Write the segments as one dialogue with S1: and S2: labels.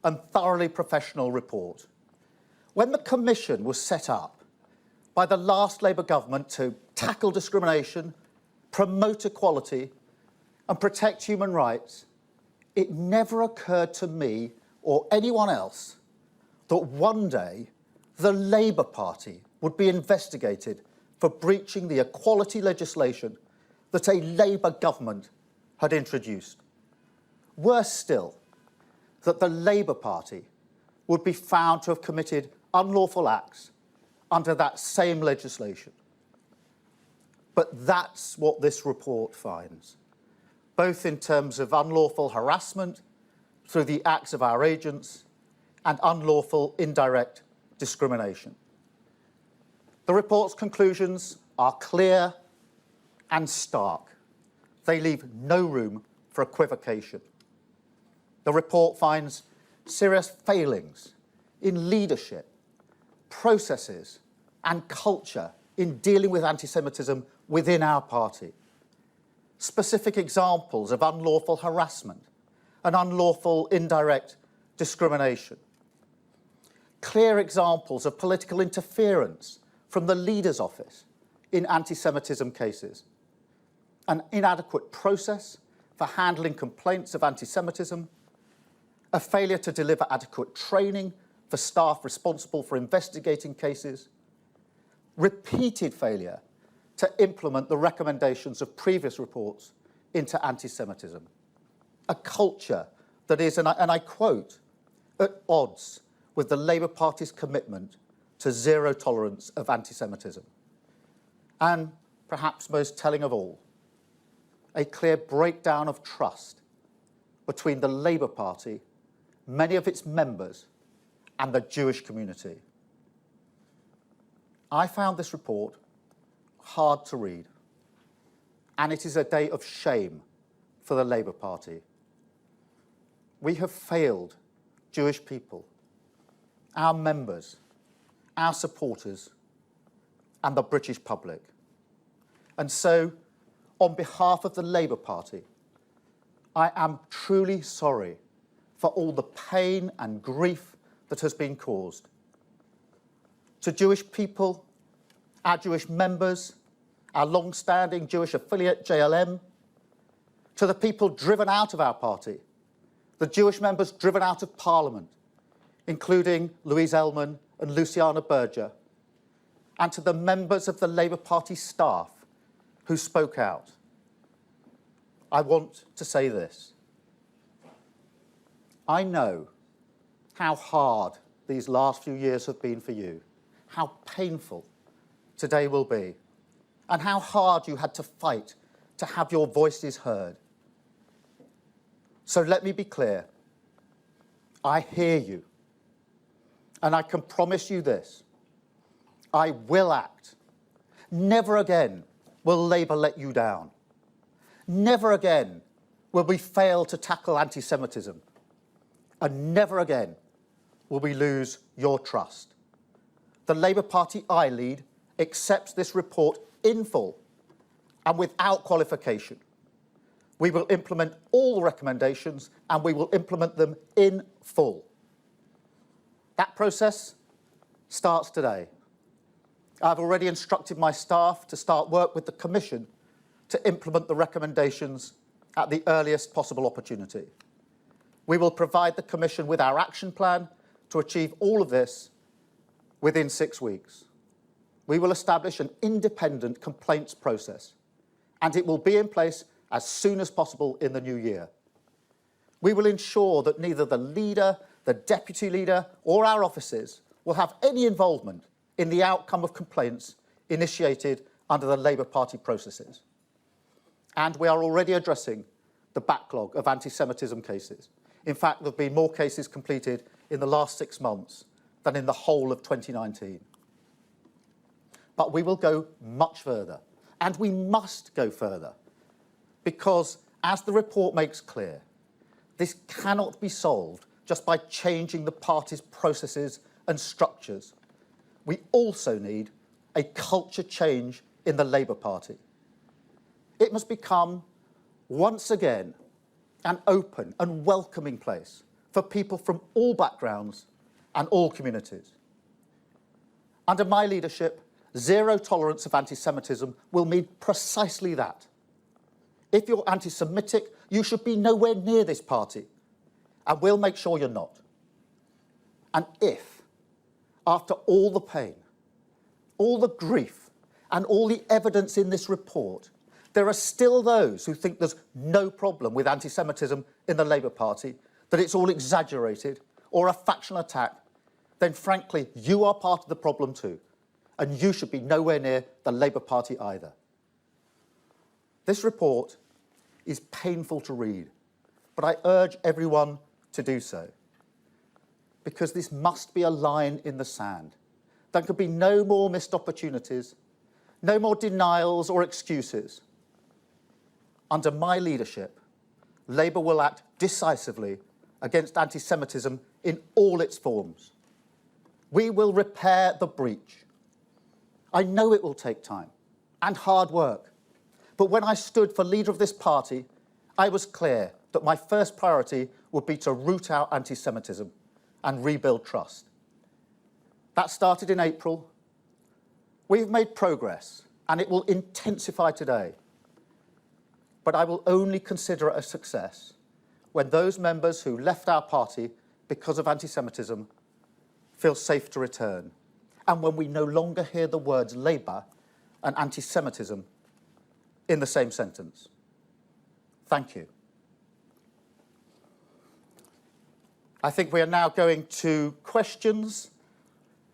S1: and thoroughly professional report. When the Commission was set up by the last Labour government to tackle discrimination, promote equality and protect human rights, it never occurred to me or anyone else that one day the Labour Party would be investigated for breaching the equality legislation that a Labour government had introduced. Worse still, that the Labour Party would be found to have committed unlawful acts under that same legislation. But that's what this report finds, both in terms of unlawful harassment through the acts of our agents and unlawful indirect discrimination. The report's conclusions are clear and stark. They leave no room for equivocation. The report finds serious failings in leadership, processes and culture in dealing with anti-Semitism within our party. Specific examples of unlawful harassment and unlawful indirect discrimination. Clear examples of political interference from the leader's office in anti-Semitism cases. An inadequate process for handling complaints of anti-Semitism, a failure to deliver adequate training for staff responsible for investigating cases, repeated failure to implement the recommendations of previous reports into anti-Semitism, a culture that is, and I quote, at odds with the Labour Party's commitment to zero tolerance of anti-Semitism. And perhaps most telling of all, a clear breakdown of trust between the Labour Party, many of its members, and the Jewish community. I found this report hard to read, and it is a day of shame for the Labour Party. We have failed Jewish people, our members, our supporters, and the British public. And so, on behalf of the Labour Party, I am truly sorry for all the pain and grief that has been caused. To Jewish people, our Jewish members, our long-standing Jewish affiliate JLM, to the people driven out of our party, the Jewish members driven out of Parliament, including Louise Ellman and Luciana Berger, and to the members of the Labour Party staff who spoke out. I want to say this. I know how hard these last few years have been for you, how painful today will be, and how hard you had to fight to have your voices heard. So let me be clear. I hear you, and I can promise you this. I will act. Never again will Labour let you down. Never again will we fail to tackle anti-Semitism. And never again will we lose your trust. The Labour Party I lead accepts this report in full and without qualification. We will implement all the recommendations and we will implement them in full. That process starts today. I've already instructed my staff to start work with the Commission to implement the recommendations at the earliest possible opportunity. We will provide the Commission with our action plan to achieve all of this within 6 weeks. We will establish an independent complaints process, and it will be in place as soon as possible in the new year. We will ensure that neither the leader, the deputy leader, or our offices will have any involvement in the outcome of complaints initiated under the Labour Party processes. And we are already addressing the backlog of anti-Semitism cases. In fact, there have been more cases completed in the last 6 months than in the whole of 2019. But we will go much further, and we must go further, because, as the report makes clear, this cannot be solved just by changing the party's processes and structures. We also need a culture change in the Labour Party. It must become, once again, an open and welcoming place for people from all backgrounds and all communities. Under my leadership, zero tolerance of anti-Semitism will mean precisely that. If you're anti-Semitic, you should be nowhere near this party, and we'll make sure you're not. And if, after all the pain, all the grief, and all the evidence in this report, there are still those who think there's no problem with anti-Semitism in the Labour Party, that it's all exaggerated or a factional attack, then frankly, you are part of the problem too, and you should be nowhere near the Labour Party either. This report is painful to read, but I urge everyone to do so, because this must be a line in the sand. There could be no more missed opportunities, no more denials or excuses. Under my leadership, Labour will act decisively against anti-Semitism in all its forms. We will repair the breach. I know it will take time and hard work, but when I stood for leader of this party, I was clear that my first priority would be to root out anti-Semitism and rebuild trust. That started in April. We've made progress, and it will intensify today. But I will only consider it a success when those members who left our party because of anti-Semitism feel safe to return, and when we no longer hear the words Labour and anti-Semitism in the same sentence. Thank you. I think we are now going to questions,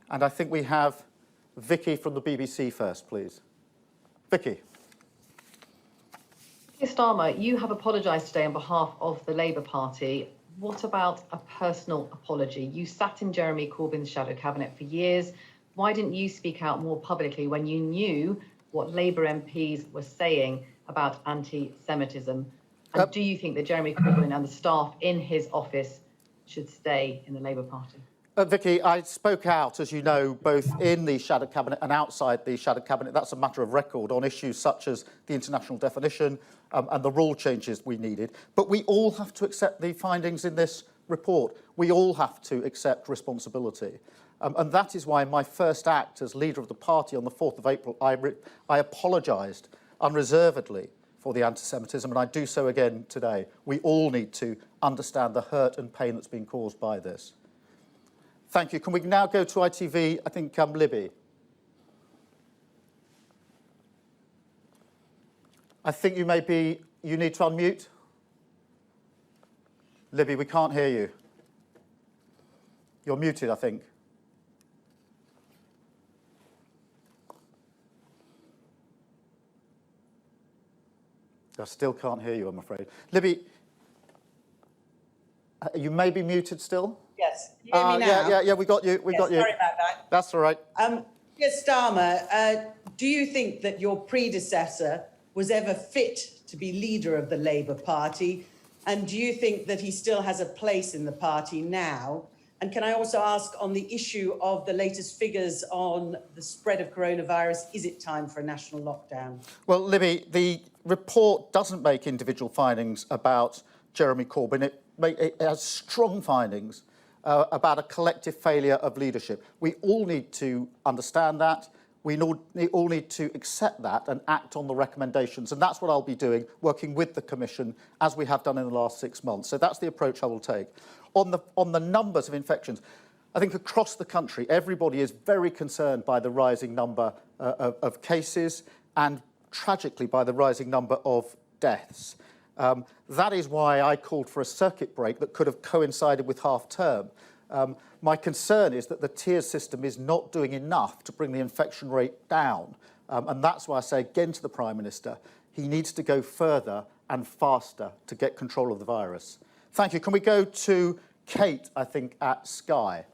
S1: and I think we have Vicky from the BBC first, please. Vicky.
S2: Keir Starmer, you have apologised today on behalf of the Labour Party. What about a personal apology? You sat in Jeremy Corbyn's shadow cabinet for years. Why didn't you speak out more publicly when you knew what Labour MPs were saying about anti-Semitism? And do you think that Jeremy Corbyn and the staff in his office should stay in the Labour Party?
S1: Vicky, I spoke out, as you know, both in the shadow cabinet and outside the shadow cabinet. That's a matter of record on issues such as the international definition and the rule changes we needed. But we all have to accept the findings in this report. We all have to accept responsibility. And that is why my first act as leader of the party on the 4th of April, I apologised unreservedly for the anti-Semitism, and I do so again today. We all need to understand the hurt and pain that's been caused by this. Thank you. Can we now go to ITV? I think Libby. I think you need to unmute. Libby, we can't hear you. You're muted, I think. I still can't hear you, I'm afraid. Libby, you may be muted still.
S3: Yes, you hear me now?
S1: Yeah, we got you. We got you.
S3: Sorry about that.
S1: That's all right.
S3: Keir Starmer, do you think that your predecessor was ever fit to be leader of the Labour Party? And do you think that he still has a place in the party now? And can I also ask on the issue of the latest figures on the spread of coronavirus, is it time for a national lockdown? Well,
S1: Libby, the report doesn't make individual findings about Jeremy Corbyn. It has strong findings about a collective failure of leadership. We all need to understand that. We all need to accept that and act on the recommendations. And that's what I'll be doing, working with the Commission, as we have done in the last 6 months. So that's the approach I will take. On the numbers of infections, I think across the country, everybody is very concerned by the rising number of cases and, tragically, by the rising number of deaths. That is why I called for a circuit break that could have coincided with half-term. My concern is that the tiers system is not doing enough to bring the infection rate down. And that's why I say again to the Prime Minister, he needs to go further and faster to get control of the virus. Thank you. Can we go to Kate, I think, at Sky?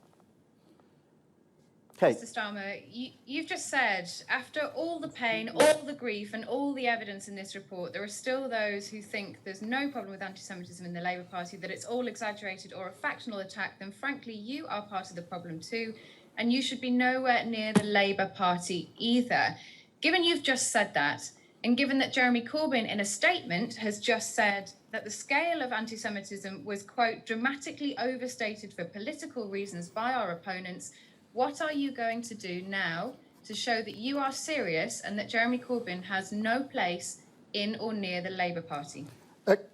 S1: Kate.
S4: Mr. Starmer, you've just said, after all the pain, all the grief and all the evidence in this report, there are still those who think there's no problem with anti-Semitism in the Labour Party, that it's all exaggerated or a factional attack. Then frankly, you are part of the problem too, and you should be nowhere near the Labour Party either. Given you've just said that, and given that Jeremy Corbyn in a statement has just said that the scale of anti-Semitism was, quote, dramatically overstated for political reasons by our opponents. What are you going to do now to show that you are serious and that Jeremy Corbyn has no place in or near the Labour Party?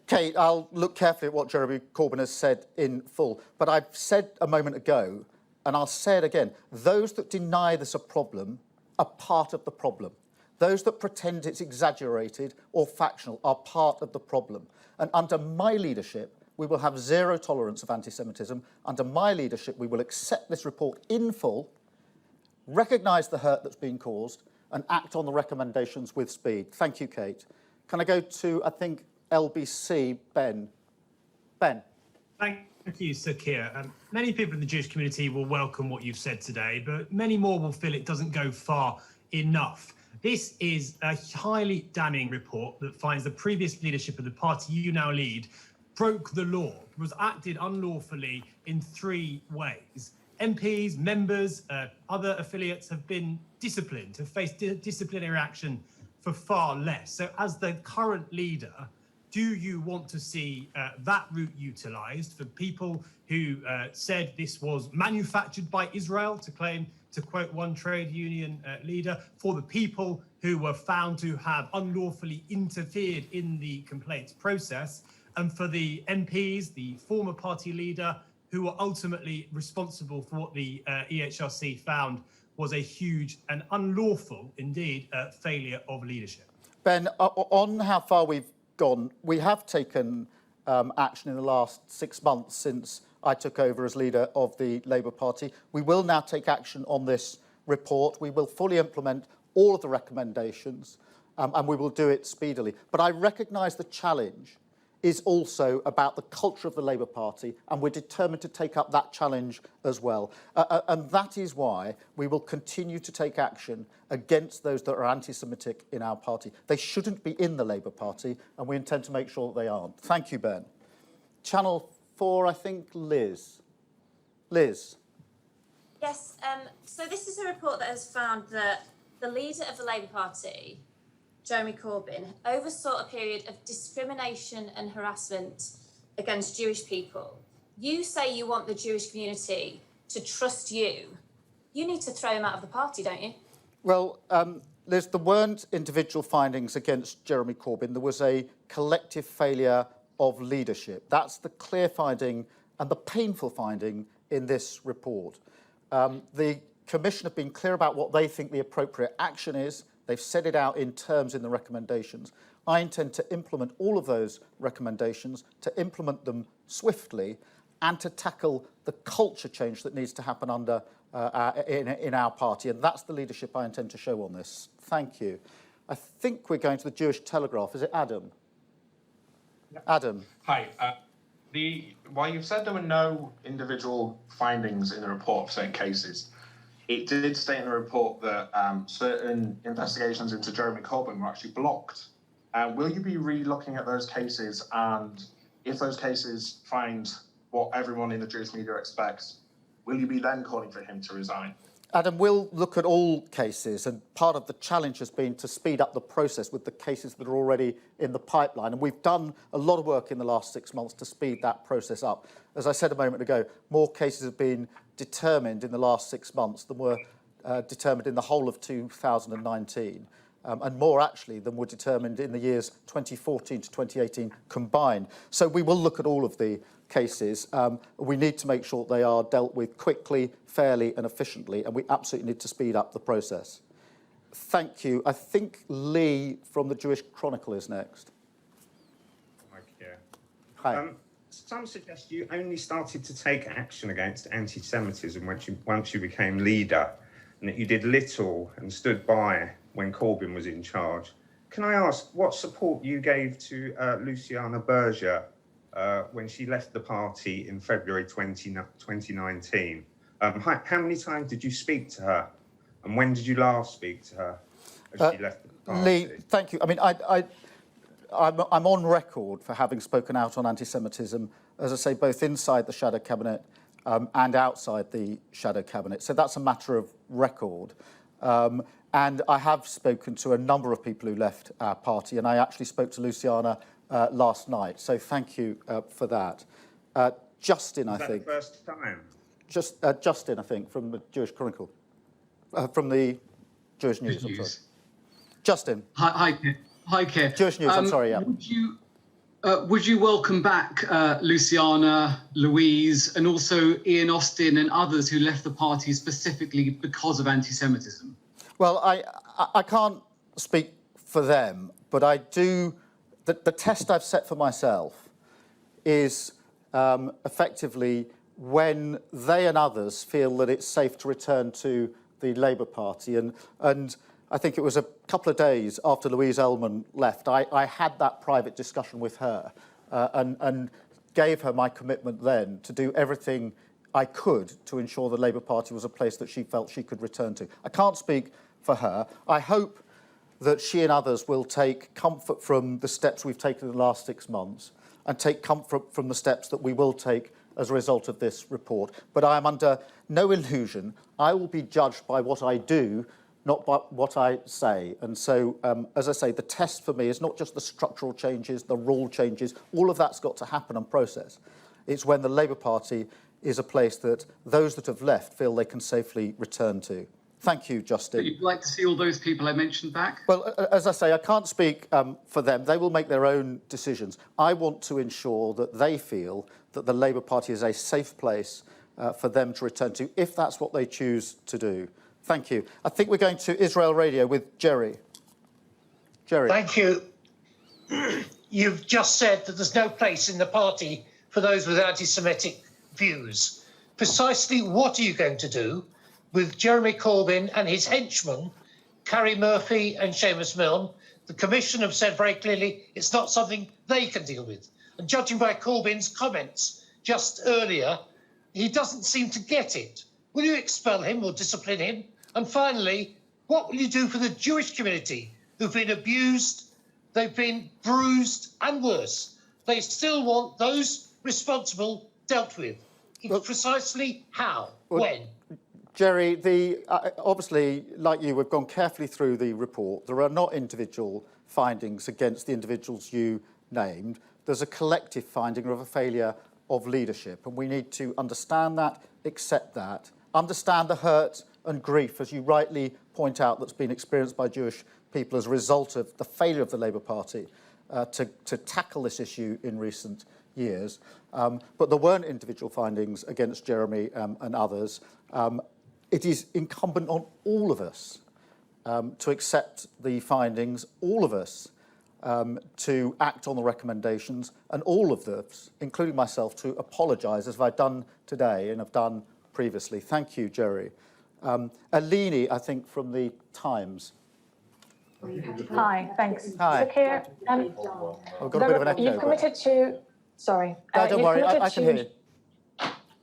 S1: Kate, I'll look carefully at what Jeremy Corbyn has said in full. But I've said a moment ago, and I'll say it again, those that deny there's a problem are part of the problem. Those that pretend it's exaggerated or factional are part of the problem. And under my leadership, we will have zero tolerance of anti-Semitism. Under my leadership, we will accept this report in full, recognise the hurt that's been caused, and act on the recommendations with speed. Thank you, Kate. Can I go to, I think, LBC, Ben? Ben.
S5: Thank you, Sir Keir. Many people in the Jewish community will welcome what you've said today, but many more will feel it doesn't go far enough. This is a highly damning report that finds the previous leadership of the party you now lead broke the law, was acted unlawfully in 3 ways. MPs, members, other affiliates have been disciplined, have faced disciplinary action for far less. So as the current leader, do you want to see that route utilised for people who said this was manufactured by Israel, to quote one trade union leader, for the people who were found to have unlawfully interfered in the complaints process, and for the MPs, the former party leader, who were ultimately responsible for what the EHRC found was a huge and unlawful, indeed, failure of leadership?
S1: Ben, on how far we've gone, we have taken action in the last 6 months since I took over as leader of the Labour Party. We will now take action on this report. We will fully implement all of the recommendations and we will do it speedily. But I recognise the challenge is also about the culture of the Labour Party, and we're determined to take up that challenge as well. And that is why we will continue to take action against those that are anti-Semitic in our party. They shouldn't be in the Labour Party, and we intend to make sure that they aren't. Thank you, Ben. Channel 4, I think, Liz. Liz.
S6: Yes, so this is a report that has found that the leader of the Labour Party, Jeremy Corbyn, oversaw a period of discrimination and harassment against Jewish people. You say you want the Jewish community to trust you. You need to throw him out of the party, don't you?
S1: Well, Liz, there weren't individual findings against Jeremy Corbyn. There was a collective failure of leadership. That's the clear finding and the painful finding in this report. The Commission have been clear about what they think the appropriate action is. They've set it out in terms in the recommendations. I intend to implement all of those recommendations, to implement them swiftly, and to tackle the culture change that needs to happen under in our party. And that's the leadership I intend to show on this. Thank you. I think we're going to the Jewish Telegraph. Is it Adam? Yep. Adam.
S7: Hi. While you've said there were no individual findings in the report for certain cases, it did state in the report that certain investigations into Jeremy Corbyn were actually blocked. Will you be re-looking at those cases? And if those cases find what everyone in the Jewish media expects, will you be then calling for him to resign?
S1: Adam, we'll look at all cases, and part of the challenge has been to speed up the process with the cases that are already in the pipeline. And we've done a lot of work in the last 6 months to speed that process up. As I said a moment ago, more cases have been determined in the last 6 months than were determined in the whole of 2019. And more actually than were determined in the years 2014 to 2018 combined. So we will look at all of the cases. We need to make sure they are dealt with quickly, fairly and efficiently, and we absolutely need to speed up the process. Thank you. I think Lee from the Jewish Chronicle is next. Hi.
S8: Some suggest you only started to take action against anti-Semitism once you became leader, and that you did little and stood by when Corbyn was in charge. Can I ask what support you gave to Luciana Berger when she left the party in February 2019? How many times did you speak to her? And when did you last speak to her as she left the party?
S1: Lee, thank you. I mean, I'm on record for having spoken out on anti-Semitism, as I say, both inside the Shadow Cabinet and outside the Shadow Cabinet. So that's a matter of record. And I have spoken to a number of people who left our party, and I actually spoke to Luciana last night. So thank you for that. Justin, I think.
S8: The first time?
S1: Justin, I think, from the Jewish Chronicle. From the Jewish News, I'm sorry. Justin.
S9: Hi, Keir.
S1: Jewish News, I'm sorry, yeah.
S9: Would you welcome back Luciana, Louise, and also Ian Austin and others who left the party specifically because of anti-Semitism?
S1: Well, I can't speak for them, but I do. The test I've set for myself is effectively when they and others feel that it's safe to return to the Labour Party. And I think it was a couple of days after Louise Ellman left, I had that private discussion with her and gave her my commitment then to do everything I could to ensure the Labour Party was a place that she felt she could return to. I can't speak for her. I hope that she and others will take comfort from the steps we've taken in the last 6 months and take comfort from the steps that we will take as a result of this report. But I am under no illusion. I will be judged by what I do, not by what I say. And so, as I say, the test for me is not just the structural changes, the rule changes. All of that's got to happen and process. It's when the Labour Party is a place that those that have left feel they can safely return to. Thank you, Justin.
S9: But you'd like to see all those people I mentioned back?
S1: Well, as I say, I can't speak for them. They will make their own decisions. I want to ensure that they feel that the Labour Party is a safe place for them to return to, if that's what they choose to do. Thank you. I think we're going to Israel Radio with Jerry. Jerry.
S10: Thank you. You've just said that there's no place in the party for those with anti-Semitic views. Precisely what are you going to do with Jeremy Corbyn and his henchmen, Carrie Murphy and Seamus Milne? The Commission have said very clearly it's not something they can deal with. And judging by Corbyn's comments just earlier, he doesn't seem to get it. Will you expel him or discipline him? And finally, what will you do for the Jewish community who've been abused, they've been bruised and worse? They still want those responsible dealt with. Precisely how? When?
S1: Jerry, obviously, like you, we've gone carefully through the report. There are not individual findings against the individuals you named. There's a collective finding of a failure of leadership, and we need to understand that, accept that, understand the hurt and grief, as you rightly point out, that's been experienced by Jewish people as a result of the failure of the Labour Party to tackle this issue in recent years. But there weren't individual findings against Jeremy and others. It is incumbent on all of us to accept the findings, all of us to act on the recommendations, and all of us, including myself, to apologise, as I've done today and have done previously. Thank you, Jerry. Alini, I think, from the Times.
S11: Hi, thanks.
S1: Hi.
S11: So, Keir,
S1: I've got a bit of an echo.
S11: you've committed to... Sorry.
S1: No, don't worry, I can hear you.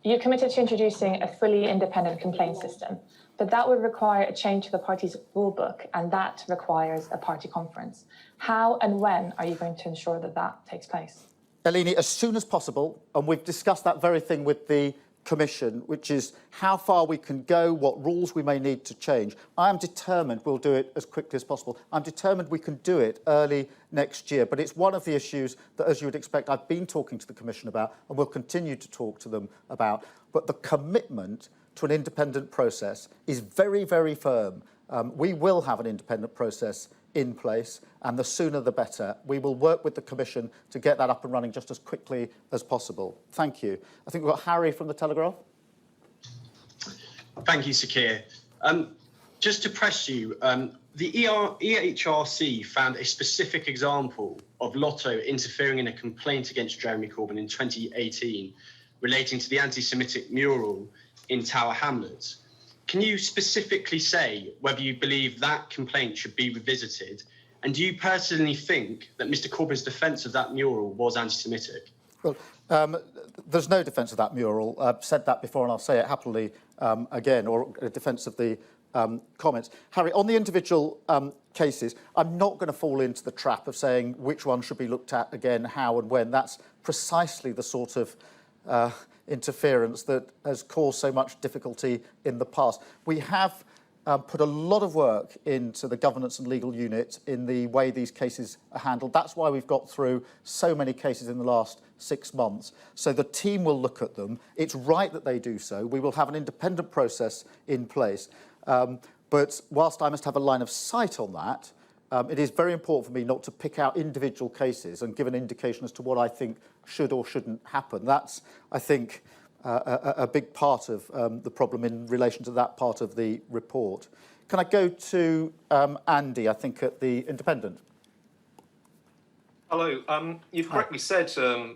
S11: You committed to introducing a fully independent complaint system, but that would require a change to the party's rule book, and that requires a party conference. How and when are you going to ensure that that takes place?
S1: Alini, as soon as possible, and we've discussed that very thing with the Commission, which is how far we can go, what rules we may need to change. I am determined we'll do it as quickly as possible. I'm determined we can do it early next year, but it's one of the issues that, as you would expect, I've been talking to the Commission about and will continue to talk to them about. But the commitment to an independent process is very, very firm. We will have an independent process in place, and the sooner the better. We will work with the Commission to get that up and running just as quickly as possible. Thank you. I think we've got Harry from The Telegraph.
S12: Thank you, Sir Keir. Just to press you, the EHRC found a specific example of Lotto interfering in a complaint against Jeremy Corbyn in 2018 relating to the anti-Semitic mural in Tower Hamlets. Can you specifically say whether you believe that complaint should be revisited? And do you personally think that Mr Corbyn's defence of that mural was anti-Semitic?
S1: Well, there's no defence of that mural. I've said that before and I'll say it happily again, or a defence of the comments. Harry, on the individual cases, I'm not going to fall into the trap of saying which one should be looked at again, how and when. That's precisely the sort of interference that has caused so much difficulty in the past. We have put a lot of work into the governance and legal unit in the way these cases are handled. That's why we've got through so many cases in the last 6 months. So the team will look at them. It's right that they do so. We will have an independent process in place. But whilst I must have a line of sight on that, it is very important for me not to pick out individual cases and give an indication as to what I think should or shouldn't happen. That's, I think, a big part of the problem in relation to that part of the report. Can I go to Andy, I think, at the Independent?
S13: Hello. You've correctly said, Sir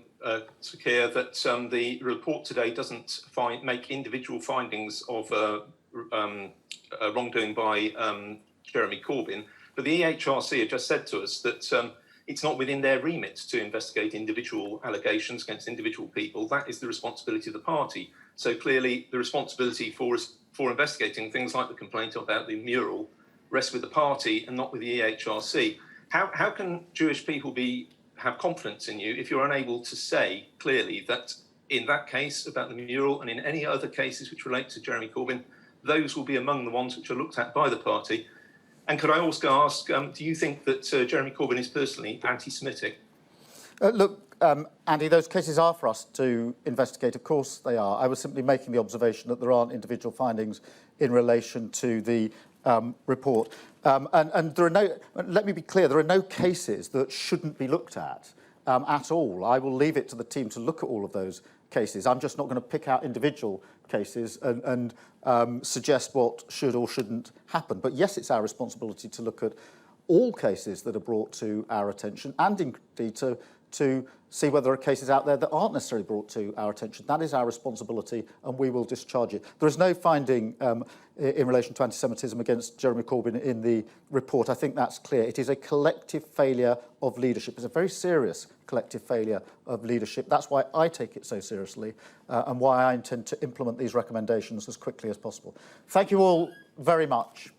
S13: Keir, that the report today doesn't make individual findings of wrongdoing by Jeremy Corbyn, but the EHRC have just said to us that it's not within their remit to investigate individual allegations against individual people. That is the responsibility of the party. So clearly the responsibility for investigating things like the complaint about the mural rests with the party and not with the EHRC. How can Jewish people have confidence in you if you're unable to say clearly that in that case about the mural and in any other cases which relate to Jeremy Corbyn, those will be among the ones which are looked at by the party? And could I also ask, do you think that Jeremy Corbyn is personally anti-Semitic?
S1: Look, Andy, those cases are for us to investigate. Of course they are. I was simply making the observation that there aren't individual findings in relation to the report. And there are no, let me be clear, there are no cases that shouldn't be looked at all. I will leave it to the team to look at all of those cases. I'm just not going to pick out individual cases and suggest what should or shouldn't happen. But yes, it's our responsibility to look at all cases that are brought to our attention and indeed to see whether there are cases out there that aren't necessarily brought to our attention. That is our responsibility and we will discharge it. There is no finding in relation to anti-Semitism against Jeremy Corbyn in the report. I think that's clear. It is a collective failure of leadership. It's a very serious collective failure of leadership. That's why I take it so seriously and why I intend to implement these recommendations as quickly as possible. Thank you all very much.